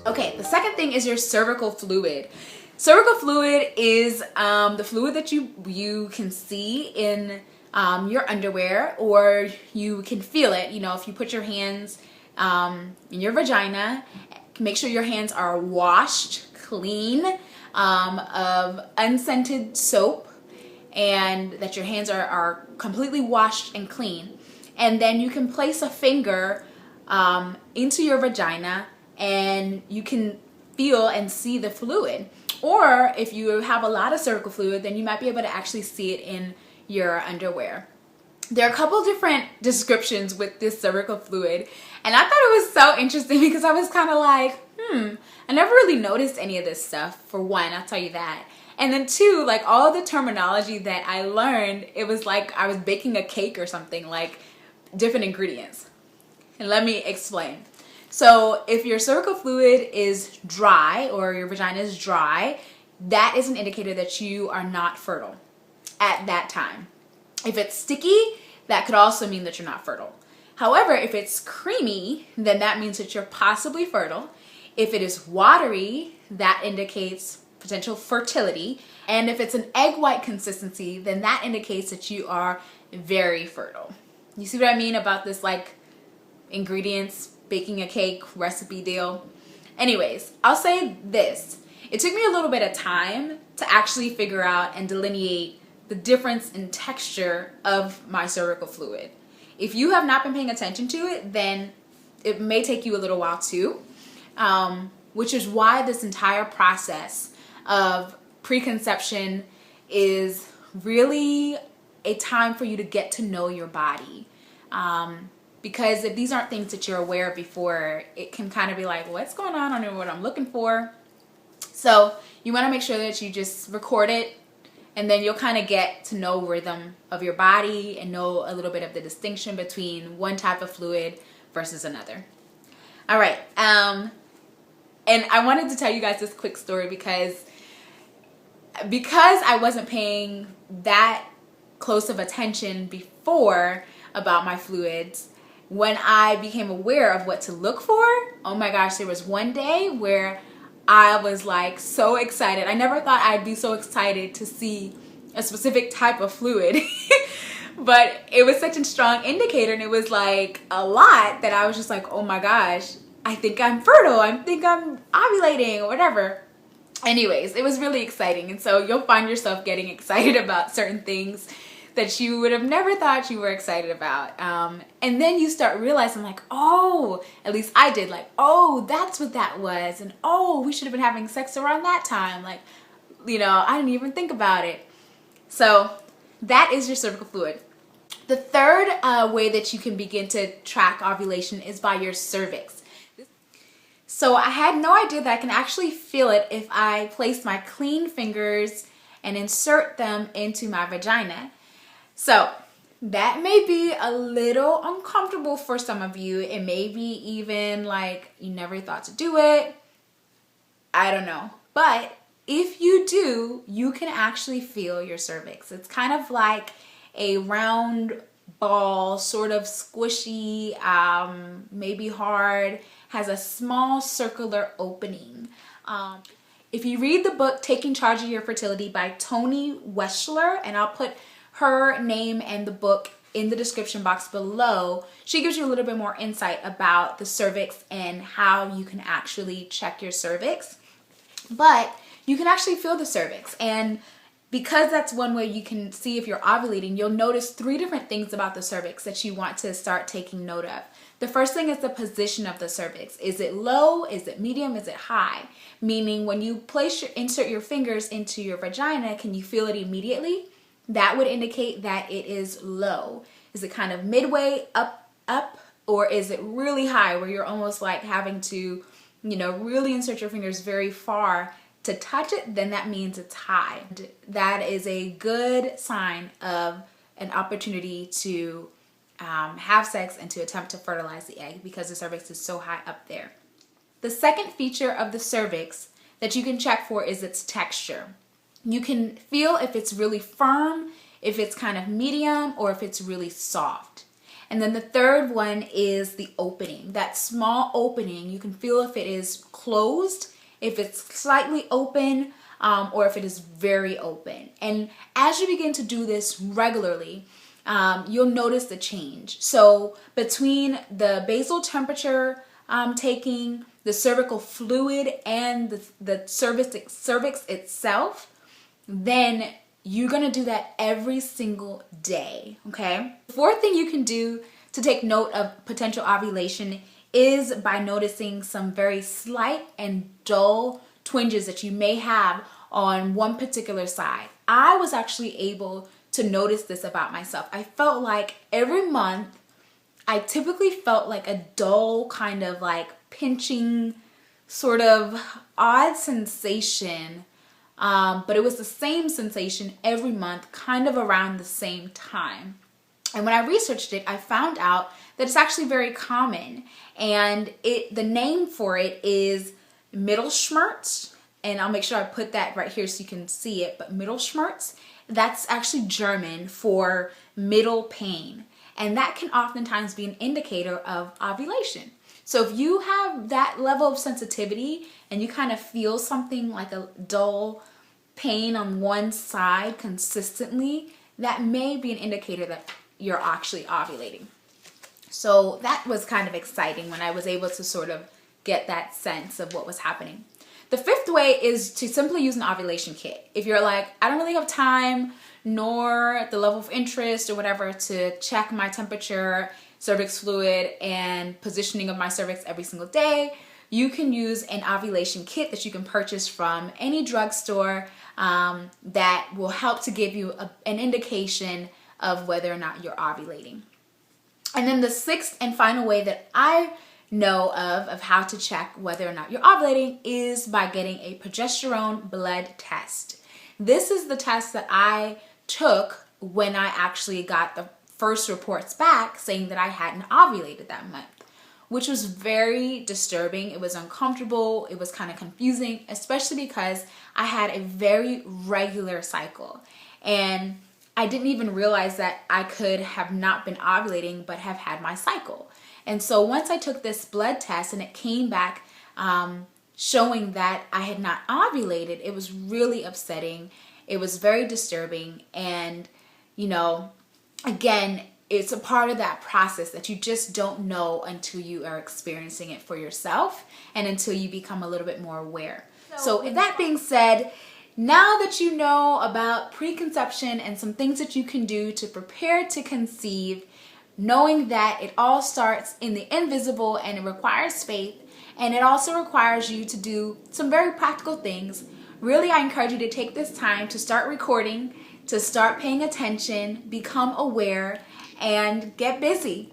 Okay, the second thing is your cervical fluid. Cervical fluid is the fluid that you can see in your underwear, or you can feel it. You know, if you put your hands in your vagina, make sure your hands are washed clean of unscented soap, and that your hands are completely washed and clean. And then you can place a finger into your vagina, and you can feel and see the fluid. Or if you have a lot of cervical fluid, then you might be able to actually see it in your underwear. There are a couple different descriptions with this cervical fluid, and I thought it was so interesting because I was kind of like, I never really noticed any of this stuff, for one, I'll tell you that. And then two, like all the terminology that I learned, it was like I was baking a cake or something, like different ingredients. And let me explain. So if your cervical fluid is dry, or your vagina is dry, that is an indicator that you are not fertile at that time. If it's sticky, that could also mean that you're not fertile. However, if it's creamy, then that means that you're possibly fertile. If it is watery, that indicates potential fertility. And if it's an egg white consistency, then that indicates that you are very fertile. You see what I mean about this, like, ingredients, baking a cake recipe deal? Anyways, I'll say this. It took me a little bit of time to actually figure out and delineate the difference in texture of my cervical fluid. If you have not been paying attention to it, then it may take you a little while too, which is why this entire process of preconception is really a time for you to get to know your body. Because if these aren't things that you're aware of before, it can kind of be like, what's going on? I don't know what I'm looking for. So you want to make sure that you just record it, and then you'll kind of get to know rhythm of your body and know a little bit of the distinction between one type of fluid versus another. All right. And I wanted to tell you guys this quick story because I wasn't paying that close of attention before about my fluids. When I became aware of what to look for, oh my gosh, there was one day where I was like so excited. I never thought I'd be so excited to see a specific type of fluid. But it was such a strong indicator, and it was like a lot, that I was just like, oh my gosh, I think I'm fertile. I think I'm ovulating or whatever. Anyways, it was really exciting. And so you'll find yourself getting excited about certain things that you would have never thought you were excited about. And then you start realizing, like, oh, at least I did, like, oh, that's what that was. And oh, we should have been having sex around that time. Like, you know, I didn't even think about it. So that is your cervical fluid. The third way that you can begin to track ovulation is by your cervix. So I had no idea that I can actually feel it if I place my clean fingers and insert them into my vagina. So that may be a little uncomfortable for some of you. It may be even like you never thought to do it. I don't know. But if you do, you can actually feel your cervix. It's kind of like a round ball, sort of squishy, maybe hard, has a small circular opening. If you read the book Taking Charge of Your Fertility by Toni Weschler, and I'll put her name and the book in the description box below, she gives you a little bit more insight about the cervix and how you can actually check your cervix. But you can actually feel the cervix, and because that's one way you can see if you're ovulating, you'll notice 3 different things about the cervix that you want to start taking note of. The first thing is the position of the cervix. Is it low? Is it medium? Is it high? Meaning when you insert your fingers into your vagina, can you feel it immediately? That would indicate that it is low. Is it kind of midway up, or is it really high where you're almost like having to, you know, really insert your fingers very far to touch it? Then that means it's high. That is a good sign of an opportunity to have sex and to attempt to fertilize the egg, because the cervix is so high up there. The second feature of the cervix that you can check for is its texture. You can feel if it's really firm, if it's kind of medium, or if it's really soft. And then the third one is the opening. That small opening, you can feel if it is closed, if it's slightly open, or if it is very open. And as you begin to do this regularly, you'll notice the change. So between the basal temperature taking, the cervical fluid, and the cervix itself, then you're gonna do that every single day, okay? The fourth thing you can do to take note of potential ovulation is by noticing some very slight and dull twinges that you may have on one particular side. I was actually able to notice this about myself. I felt like every month, I typically felt like a dull kind of like pinching, sort of odd sensation, but it was the same sensation every month, kind of around the same time. And when I researched it, I found out that it's actually very common, and the name for it is Mittelschmerz, and I'll make sure I put that right here so you can see it, but Mittelschmerz, that's actually German for middle pain, and that can oftentimes be an indicator of ovulation. So if you have that level of sensitivity and you kind of feel something like a dull pain on one side consistently, that may be an indicator that you're actually ovulating. So that was kind of exciting when I was able to sort of get that sense of what was happening. The fifth way is to simply use an ovulation kit. If you're like, I don't really have time nor the level of interest or whatever to check my temperature, cervix fluid, and positioning of my cervix every single day, you can use an ovulation kit that you can purchase from any drugstore that will help to give you an indication of whether or not you're ovulating. And then the sixth and final way that I know of how to check whether or not you're ovulating is by getting a progesterone blood test. This is the test that I took when I actually got the first reports back saying that I hadn't ovulated that month, which was very disturbing. It was uncomfortable. It was kind of confusing, especially because I had a very regular cycle. And I didn't even realize that I could have not been ovulating but have had my cycle. And so once I took this blood test and it came back showing that I had not ovulated, it was really upsetting. It was very disturbing. And, you know, again, it's a part of that process that you just don't know until you are experiencing it for yourself and until you become a little bit more aware. So with that being said, now that you know about preconception and some things that you can do to prepare to conceive, knowing that it all starts in the invisible and it requires faith, and it also requires you to do some very practical things, really I encourage you to take this time to start recording, to start paying attention, become aware, and get busy.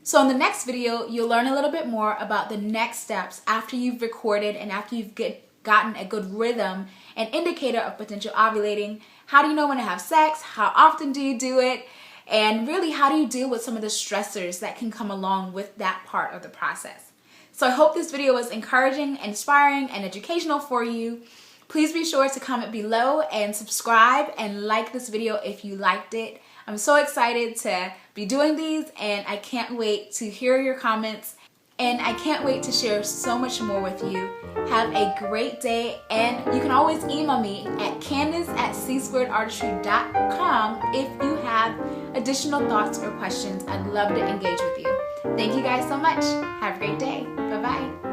So in the next video, you'll learn a little bit more about the next steps after you've recorded and after you've gotten a good rhythm, an indicator of potential ovulating. How do you know when to have sex? How often do you do it? And really, how do you deal with some of the stressors that can come along with that part of the process? So I hope this video was encouraging, inspiring, and educational for you. Please be sure to comment below and subscribe and like this video if you liked it. I'm so excited to be doing these, and I can't wait to hear your comments, and I can't wait to share so much more with you. Have a great day, and you can always email me at candace@c2artistry.com if you have additional thoughts or questions. I'd love to engage with you. Thank you guys so much. Have a great day. Bye-bye.